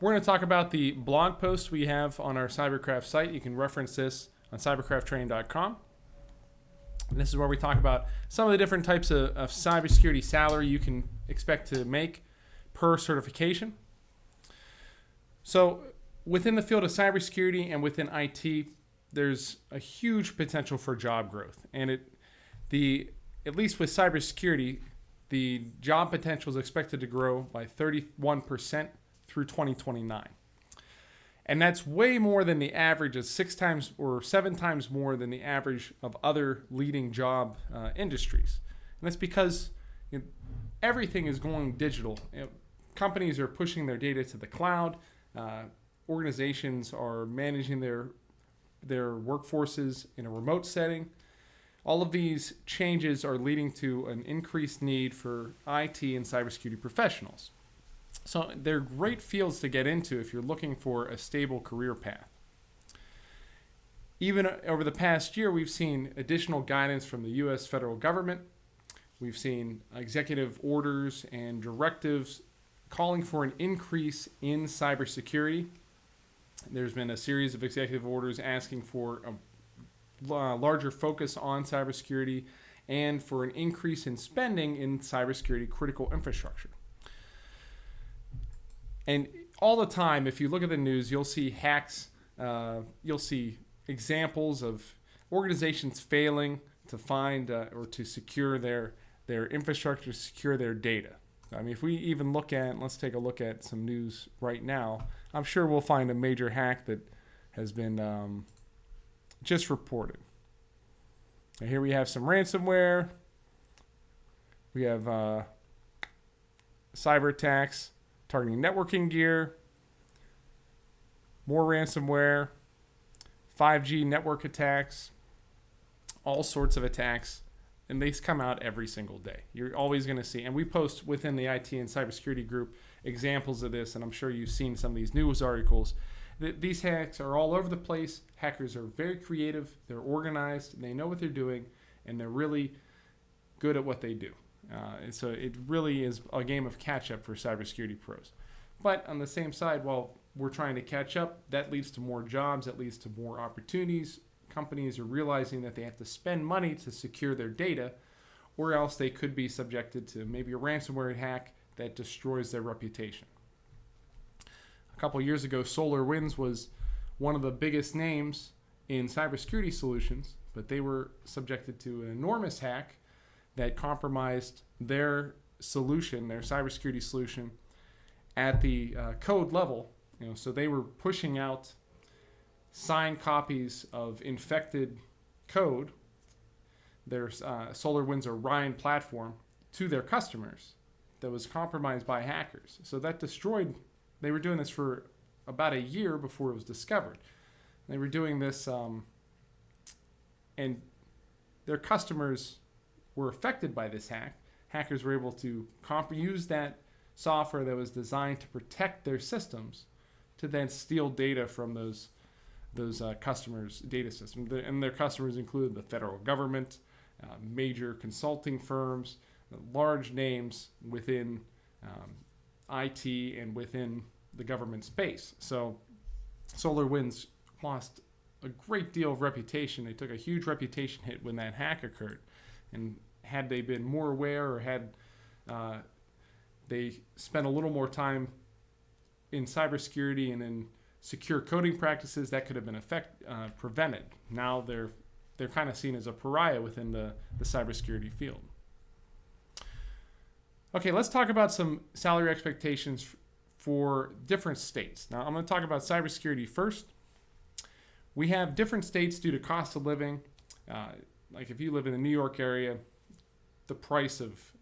We're going to talk about the blog post we have on our Cyberkraft site. You can reference this on cyberkrafttraining.com. And this is where we talk about some of the different types of cybersecurity salary you can expect to make per certification. So within the field of cybersecurity and within IT, there's a huge potential for job growth. And at least with cybersecurity, the job potential is expected to grow by 31% through 2029. And that's way more than the average of 6 times or 7 times more than the average of other leading job industries. And that's because everything is going digital. Companies are pushing their data to the cloud. Organizations are managing their workforces in a remote setting. All of these changes are leading to an increased need for IT and cybersecurity professionals. So they're great fields to get into if you're looking for a stable career path. Even over the past year, we've seen additional guidance from the U.S. federal government. We've seen executive orders and directives calling for an increase in cybersecurity. There's been a series of executive orders asking for a larger focus on cybersecurity and for an increase in spending in cybersecurity critical infrastructure. And all the time, if you look at the news, you'll see hacks, you'll see examples of organizations failing to find or to secure their infrastructure, to secure their data. I mean, if we even let's take a look at some news right now, I'm sure we'll find a major hack that has been just reported. And here we have some ransomware. We have cyber attacks targeting networking gear, more ransomware, 5G network attacks, all sorts of attacks, and they come out every single day. You're always going to see, and we post within the IT and cybersecurity group examples of this, and I'm sure you've seen some of these news articles. These hacks are all over the place. Hackers are very creative, they're organized, they know what they're doing, and they're really good at what they do. And so it really is a game of catch-up for cybersecurity pros. But on the same side, while we're trying to catch up, that leads to more jobs, that leads to more opportunities. Companies are realizing that they have to spend money to secure their data, or else they could be subjected to maybe a ransomware hack that destroys their reputation. A couple years ago, SolarWinds was one of the biggest names in cybersecurity solutions, but they were subjected to an enormous hack that compromised their solution, their cybersecurity solution, at the code level. So they were pushing out signed copies of infected code, their SolarWinds Orion platform, to their customers that was compromised by hackers. So that destroyed. They were doing this for about a year before it was discovered. They were doing this, and their customers were affected by this hack. Hackers were able to use that software that was designed to protect their systems to then steal data from those customers' data systems. And their customers included the federal government, major consulting firms, large names within IT and within the government space. So SolarWinds lost a great deal of reputation. They took a huge reputation hit when that hack occurred. And had they been more aware, or had they spent a little more time in cybersecurity and in secure coding practices, that could have been prevented. Now they're kind of seen as a pariah within the cybersecurity field. Okay, let's talk about some salary expectations for different states. Now, I'm going to talk about cybersecurity first. We have different states due to cost of living. Like if you live in the New York area, the price of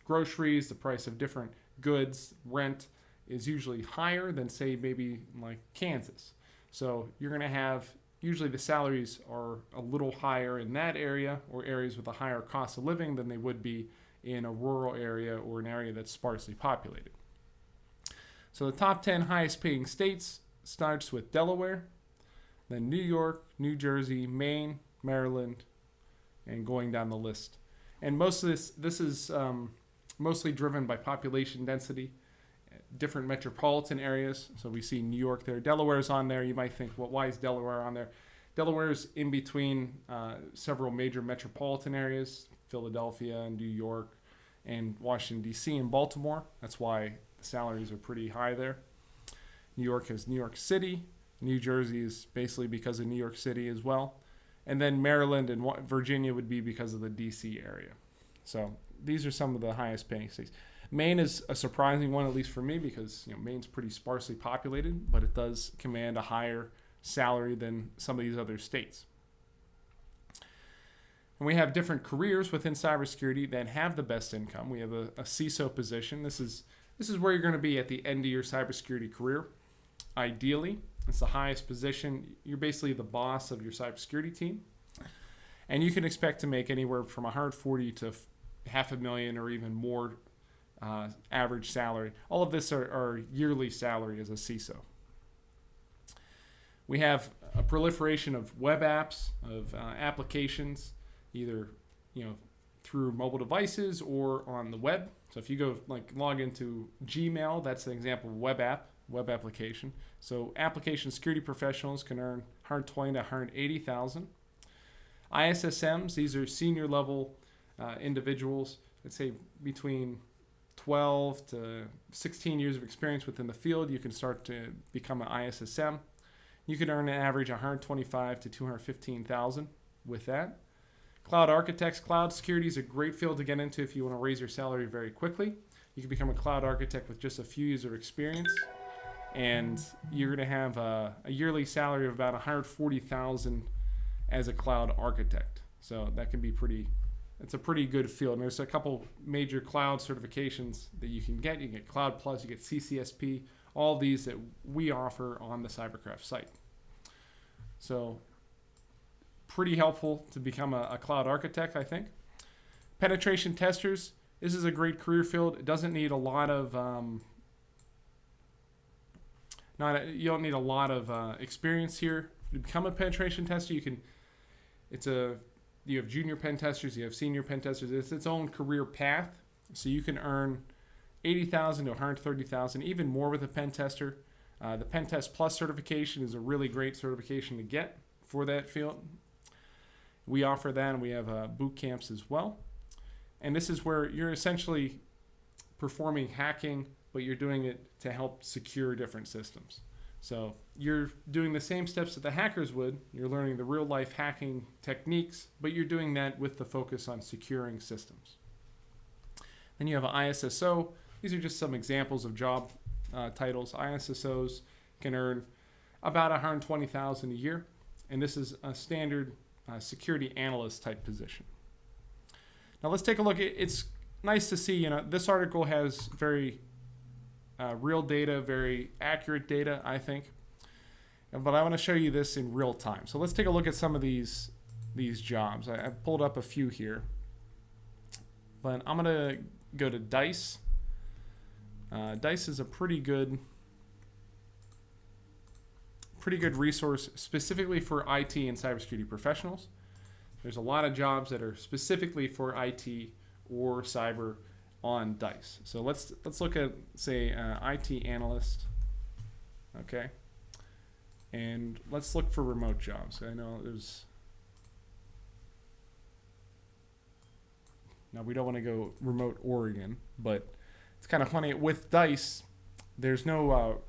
groceries, the price of different goods, rent is usually higher than, say, maybe like Kansas. So you're going to have, usually the salaries are a little higher in that area, or areas with a higher cost of living, than they would be in a rural area or an area that's sparsely populated. So the top 10 highest paying states starts with Delaware, then New York, New Jersey, Maine, Maryland, and going down the list. And most of this is mostly driven by population density. different metropolitan areas. So we see New York there. Delaware's on there. You might think, well, why is Delaware on there? Delaware's in between several major metropolitan areas, Philadelphia and New York and Washington, D.C. and Baltimore. That's why the salaries are pretty high there. New York has New York City. New Jersey is basically because of New York City as well. And then Maryland and Virginia would be because of the D.C. area. So these are some of the highest paying states. Maine is a surprising one, at least for me, because Maine's pretty sparsely populated, but it does command a higher salary than some of these other states. And we have different careers within cybersecurity that have the best income. We have a CISO position. This is where you're going to be at the end of your cybersecurity career. Ideally, it's the highest position. You're basically the boss of your cybersecurity team. And you can expect to make anywhere from $140,000 to $500,000 or even more average salary. All of this are yearly salary as a CISO. We have a proliferation of web apps, of applications, either through mobile devices or on the web. So if you go log into Gmail, that's an example of web application. So application security professionals can earn $120,000 to $180,000. ISSMs, these are senior level individuals, let's say between 12 to 16 years of experience within the field. You can start to become an ISSM. You can earn an average $125,000 to $215,000 with that. Cloud architects, cloud security is a great field to get into if you want to raise your salary very quickly. You can become a cloud architect with just a few years of experience, and you're going to have a yearly salary of about $140,000 as a cloud architect. So that can be it's a pretty good field. And there's a couple major cloud certifications that you can get. You can get Cloud Plus, you get CCSP, all these that we offer on the Cyberkraft site. So pretty helpful to become a cloud architect, I think. Penetration testers, this is a great career field. It doesn't need a lot of you don't need a lot of experience here. To become a penetration tester, you have junior pen testers, you have senior pen testers. It's its own career path. So you can earn $80,000 to $130,000, even more with a pen tester. The Pen Test Plus certification is a really great certification to get for that field. We offer that, and we have boot camps as well. And this is where you're essentially performing hacking, but you're doing it to help secure different systems. So you're doing the same steps that the hackers would. You're learning the real-life hacking techniques, but you're doing that with the focus on securing systems. Then you have an ISSO. These are just some examples of job titles. ISSOs can earn about $120,000 a year, and this is a standard security analyst type position. Now let's take a look. It's nice to see, this article has very real data, very accurate data, I think. But I want to show you this in real time. So let's take a look at some of these jobs. I pulled up a few here. But I'm going to go to DICE. DICE is a pretty good resource specifically for IT and cybersecurity professionals. There's a lot of jobs that are specifically for IT or cyber on DICE. So let's look at, say, IT analyst. Okay. And let's look for remote jobs. I know now we don't want to go remote Oregon, but it's kind of funny. With DICE, there's no,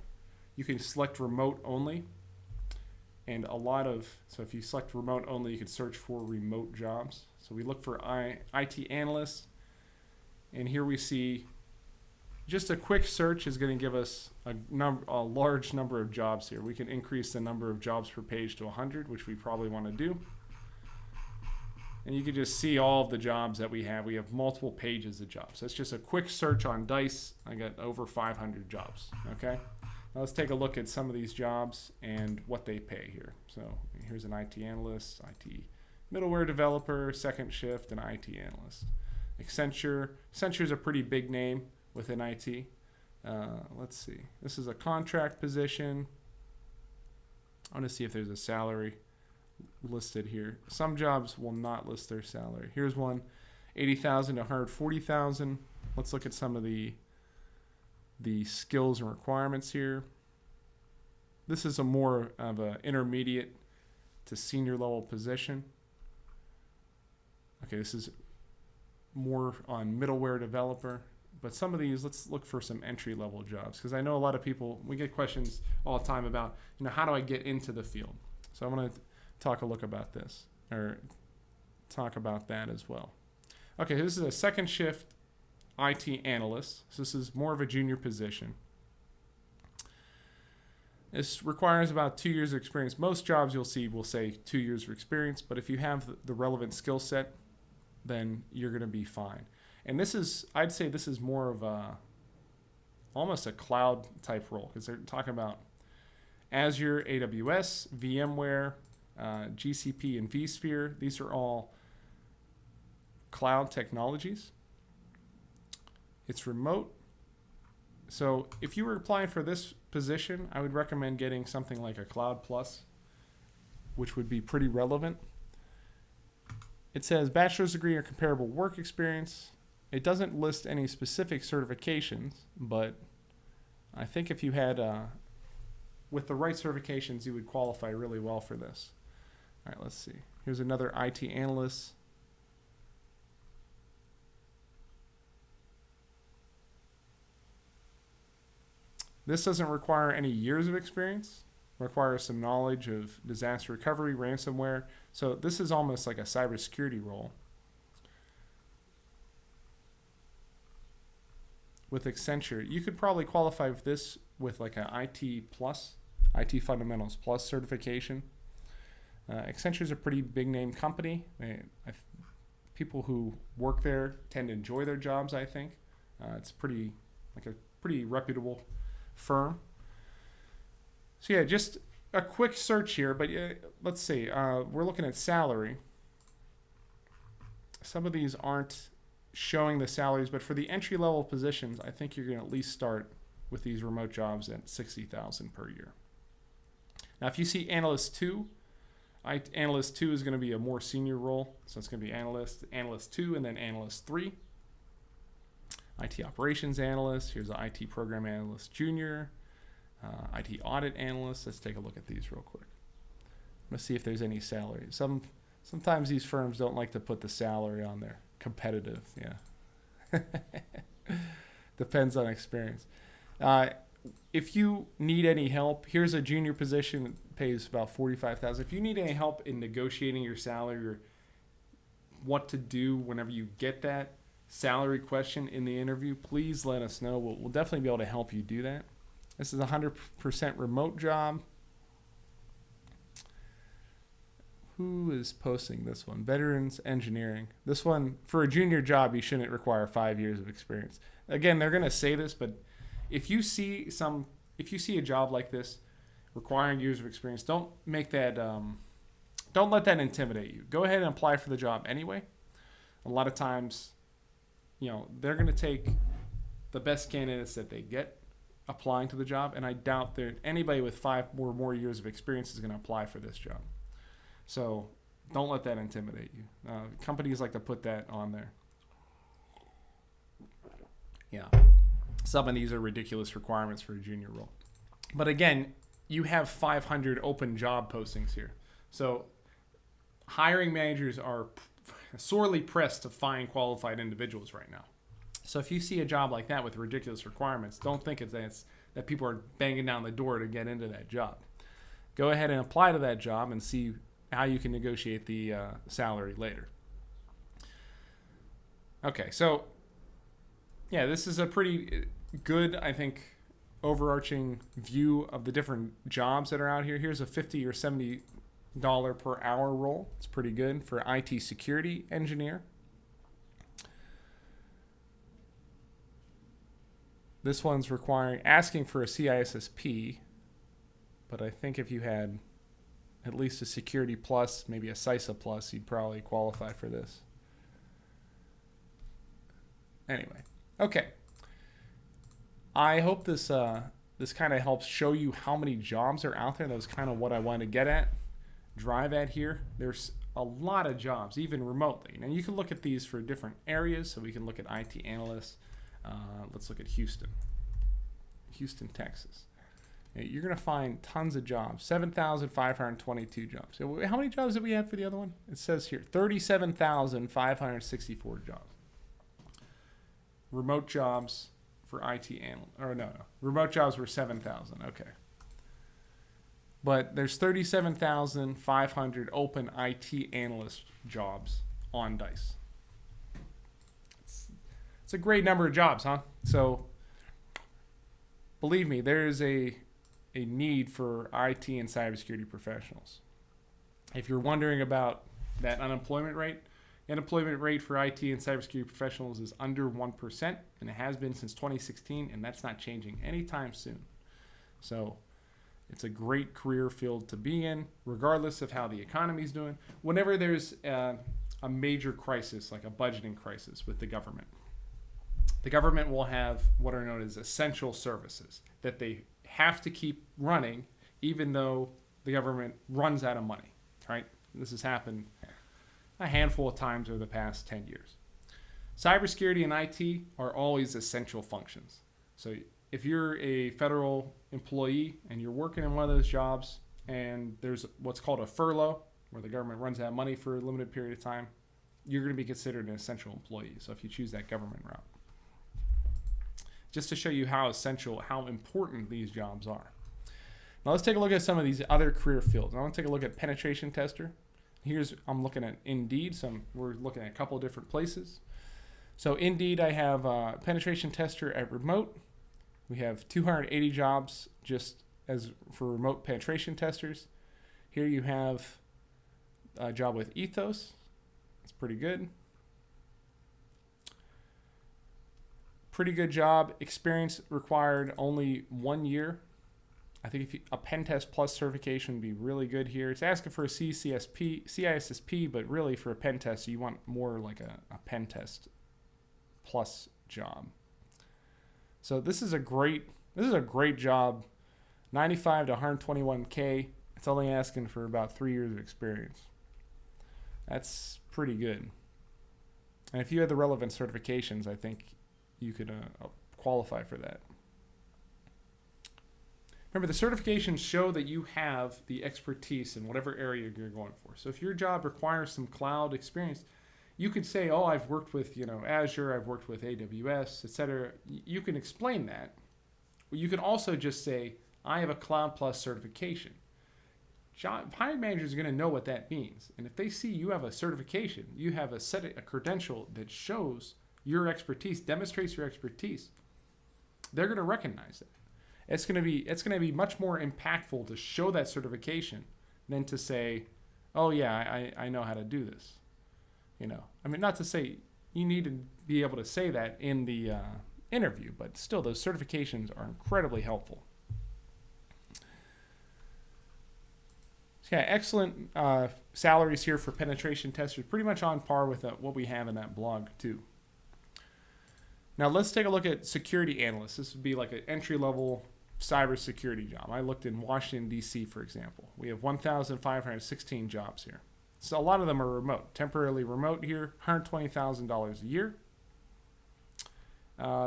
you can select remote only. And so if you select remote only, you can search for remote jobs. So we look for IT analyst, and here we see just a quick search is going to give us a large number of jobs here. We can increase the number of jobs per page to 100, which we probably want to do. And you can just see all of the jobs that we have. We have multiple pages of jobs. That's just a quick search on DICE. I got over 500 jobs. Okay. Now let's take a look at some of these jobs and what they pay here. So here's an IT analyst, IT middleware developer, second shift, and IT analyst. Accenture. Accenture is a pretty big name within IT. Let's see. This is a contract position. I want to see if there's a salary listed here. Some jobs will not list their salary. Here's one, $80,000 to $140,000. Let's look at some of the the skills and requirements here. This is a more of an intermediate to senior level position. Okay, this is more on middleware developer. But some of these, let's look for some entry level jobs, because I know a lot of people, we get questions all the time about, how do I get into the field? So I'm going to talk about this, or talk about that as well. Okay, this is a second shift IT analyst. So this is more of a junior position. This requires about 2 years of experience. Most jobs you'll see will say 2 years of experience, but if you have the relevant skill set, then you're going to be fine. And this is, I'd say this is more of almost a cloud type role, because they're talking about Azure, AWS, VMware, GCP, and vSphere. These are all cloud technologies. It's remote. So if you were applying for this position, I would recommend getting something like a Cloud Plus, which would be pretty relevant. It says bachelor's degree or comparable work experience. It doesn't list any specific certifications, but I think if you had, with the right certifications, you would qualify really well for this. All right, let's see. Here's another IT analyst. This doesn't require any years of experience. It requires some knowledge of disaster recovery, ransomware. So this is almost like a cybersecurity role. With Accenture, you could probably qualify for this with like an IT Plus, IT Fundamentals Plus certification. Accenture is a pretty big name company. People who work there tend to enjoy their jobs, I think. It's pretty reputable firm. So yeah, just a quick search here, but let's see. We're looking at salary. Some of these aren't showing the salaries, but for the entry level positions, I think you're going to at least start with these remote jobs at $60,000 per year. Now, if you see Analyst 2, Analyst 2 is going to be a more senior role, so it's going to be Analyst 2, and then Analyst 3. IT Operations Analyst, here's an IT Program Analyst Junior, IT Audit Analyst. Let's take a look at these real quick. Let's see if there's any salary. Sometimes these firms don't like to put the salary on there. Competitive, yeah. Depends on experience. If you need any help, here's a junior position. It pays about $45,000. If you need any help in negotiating your salary or what to do whenever you get that salary question in the interview, please let us know. We'll definitely be able to help you do that. This is a 100% remote job. Who is posting this one? Veterans Engineering. This one, for a junior job, you shouldn't require 5 years of experience. Again, they're going to say this, but if you see a job like this requiring years of experience, don't let that intimidate you. Go ahead and apply for the job anyway. A lot of times, they're going to take the best candidates that they get applying to the job, and I doubt that anybody with 5 or more years of experience is going to apply for this job. So don't let that intimidate you. Companies like to put that on there. Yeah. Some of these are ridiculous requirements for a junior role. But again, you have 500 open job postings here. So hiring managers are sorely pressed to find qualified individuals right now. So if you see a job like that with ridiculous requirements, don't think that people are banging down the door to get into that job. Go ahead and apply to that job and see how you can negotiate the salary later. Okay, so yeah, this is a pretty good, I think, overarching view of the different jobs that are out here. Here's a $50 or $70 per hour role. It's pretty good for IT security engineer. This one's asking for a CISSP, but I think if you had at least a Security Plus, maybe a CISA Plus, you'd probably qualify for this. Anyway, okay. I hope this kind of helps show you how many jobs are out there. That was kind of what I wanted to drive at here. There's a lot of jobs, even remotely. Now you can look at these for different areas. So we can look at IT analysts. Let's look at Houston. Houston, Texas. You're going to find tons of jobs, 7,522 jobs. So how many jobs did we have for the other one? It says here 37,564 jobs. Remote jobs for IT analyst, or no. Remote jobs were 7,000. Okay. But there's 37,500 open IT analyst jobs on Dice. It's a great number of jobs, huh? So believe me, there is a need for IT and cybersecurity professionals. If you're wondering about that unemployment rate for IT and cybersecurity professionals is under 1%, and it has been since 2016, and that's not changing anytime soon. So it's a great career field to be in, regardless of how the economy's doing. Whenever there's a major crisis, like a budgeting crisis with the government will have what are known as essential services that they have to keep running even though the government runs out of money, right? This has happened a handful of times over the past 10 years. Cybersecurity and IT are always essential functions. So if you're a federal employee and you're working in one of those jobs and there's what's called a furlough, where the government runs out of money for a limited period of time, you're going to be considered an essential employee. So if you choose that government route. Just to show you how essential, how important these jobs are. Now let's take a look at some of these other career fields. I want to take a look at penetration tester. I'm looking at Indeed, so we're looking at a couple of different places. So Indeed, I have penetration tester at remote. We have 280 jobs just as for remote penetration testers. Here you have a job with Ethos. It's pretty good. Pretty good job. Experience required only 1 year. I think a pen test plus certification would be really good here. It's asking for a CISSP, but really for a pen test, you want more like a pen test plus job. So this is a great job. 95 to 121K. It's only asking for about 3 years of experience. That's pretty good. And if you had the relevant certifications, I think you could qualify for that. Remember, the certifications show that you have the expertise in whatever area you're going for. So if your job requires some cloud experience, you could say, oh, I've worked with Azure, I've worked with AWS, etc. You can explain that. You can also just say, I have a Cloud Plus certification. Hiring managers are going to know what that means. And if they see you have a certification, you have a credential that shows your expertise, demonstrates your expertise, they're going to recognize it. It's going to be much more impactful to show that certification than to say, oh yeah, I know how to do this. I mean, not to say you need to be able to say that in the interview, but still those certifications are incredibly helpful. So yeah, excellent salaries here for penetration testers, pretty much on par with what we have in that blog too. Now let's take a look at security analysts. This would be like an entry-level cybersecurity job. I looked in Washington, D.C., for example. We have 1,516 jobs here. So a lot of them are remote, temporarily remote here, $120,000 a year.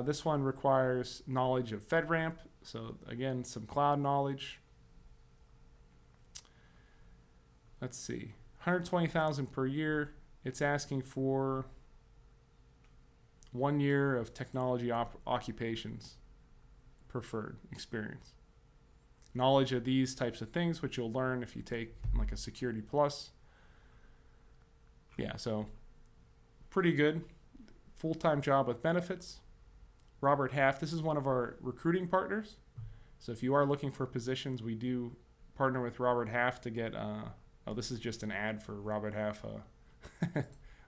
This one requires knowledge of FedRAMP. So again, some cloud knowledge. Let's see, $120,000 per year. It's asking for 1 year of technology occupations preferred experience. Knowledge of these types of things, which you'll learn if you take like a Security Plus. Yeah, so pretty good. Full-time job with benefits. Robert Half, this is one of our recruiting partners. So if you are looking for positions, we do partner with Robert Half to get, this is just an ad for Robert Half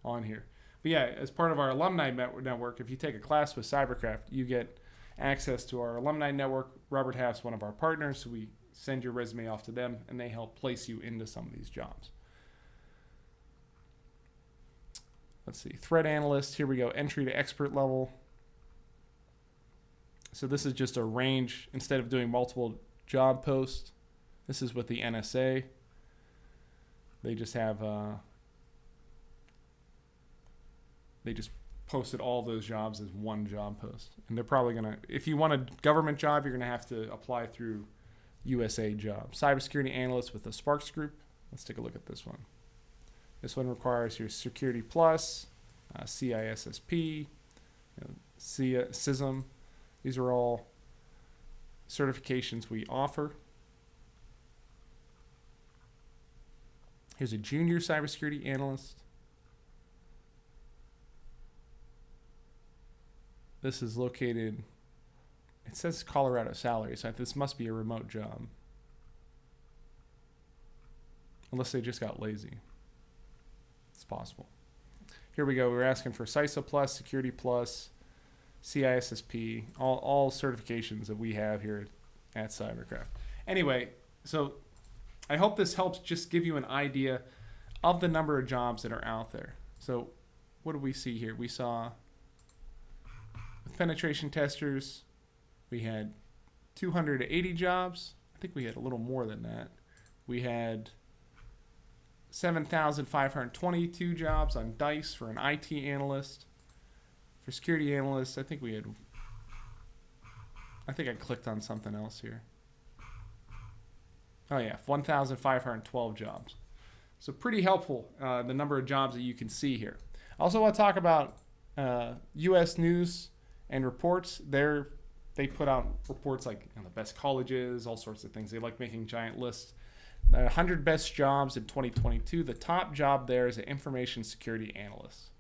on here. But yeah, as part of our alumni network, if you take a class with Cyberkraft, you get access to our alumni network. Robert Half's one of our partners, so we send your resume off to them, and they help place you into some of these jobs. Let's see, threat analyst, here we go, entry to expert level. So this is just a range. Instead of doing multiple job posts, this is with the NSA. They just have, they just posted all those jobs as one job post. And they're probably going to, if you want a government job, you're going to have to apply through USA Jobs. Cybersecurity Analyst with the Sparks Group. Let's take a look at this one. This one requires your Security Plus, CISSP, CISM. These are all certifications we offer. Here's a junior cybersecurity analyst. This is located, it says Colorado Salaries, so this must be a remote job. Unless they just got lazy. It's possible. Here we go. We're asking for CISO Plus, Security Plus, CISSP, all certifications that we have here at Cyberkraft. Anyway, so I hope this helps just give you an idea of the number of jobs that are out there. So what do we see here? We saw with penetration testers, we had 280 jobs. I think we had a little more than that. We had 7,522 jobs on DICE for an IT analyst. For security analysts, I think I clicked on something else here. Oh yeah, 1,512 jobs. So pretty helpful, the number of jobs that you can see here. I also want to talk about U.S. News and Reports. They put out reports like the best colleges, all sorts of things. They like making giant lists. 100 best jobs in 2022. The top job there is an information security analyst.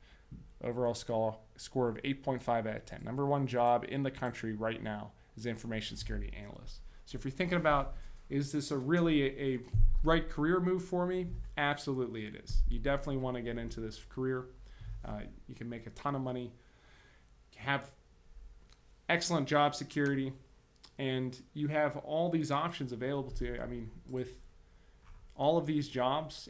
Overall score of 8.5 out of 10. Number one job in the country right now is information security analyst. So if you're thinking about, is this really a right career move for me? Absolutely it is. You definitely want to get into this career. You can make a ton of money, have excellent job security, and you have all these options available to you. I mean, with all of these jobs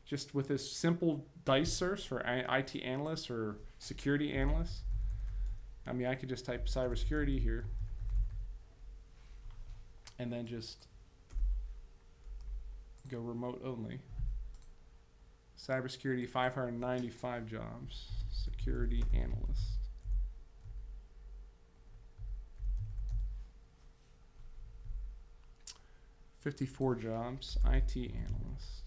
just with this simple DICE search for IT analysts or security analysts. I mean, I could just type cybersecurity here and then just go remote only. Cybersecurity, 595 jobs. Security analyst. $54 jobs. IT analyst.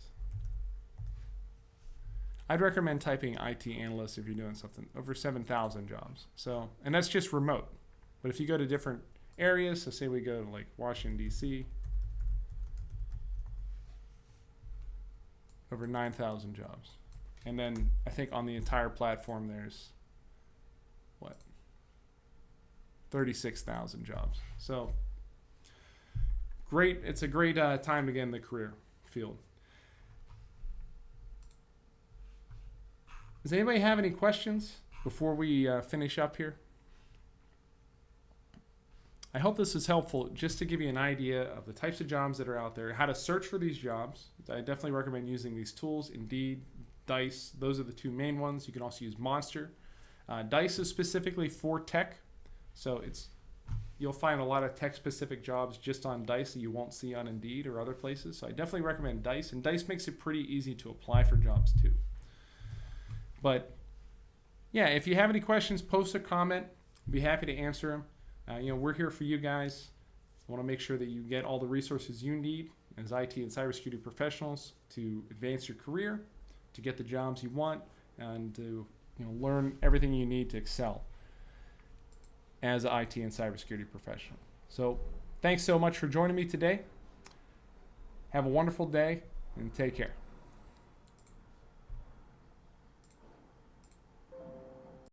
I'd recommend typing IT analyst if you're doing something. Over 7,000 jobs. So, and that's just remote. But if you go to different areas, so say we go to like Washington, D.C., over 9,000 jobs. And then I think on the entire platform there's, 36,000 jobs. So, great. It's a great time to get in the career field. Does anybody have any questions before we finish up here? I hope this is helpful just to give you an idea of the types of jobs that are out there, how to search for these jobs. I definitely recommend using these tools. Indeed, DICE, those are the two main ones. You can also use Monster. DICE is specifically for tech, so you'll find a lot of tech-specific jobs just on DICE that you won't see on Indeed or other places. So I definitely recommend DICE, and DICE makes it pretty easy to apply for jobs too. But yeah, if you have any questions, post a comment. I'd be happy to answer them. We're here for you guys. I want to make sure that you get all the resources you need as IT and cybersecurity professionals to advance your career, to get the jobs you want, and to learn everything you need to excel as an IT and cybersecurity professional. So thanks so much for joining me today. Have a wonderful day and take care.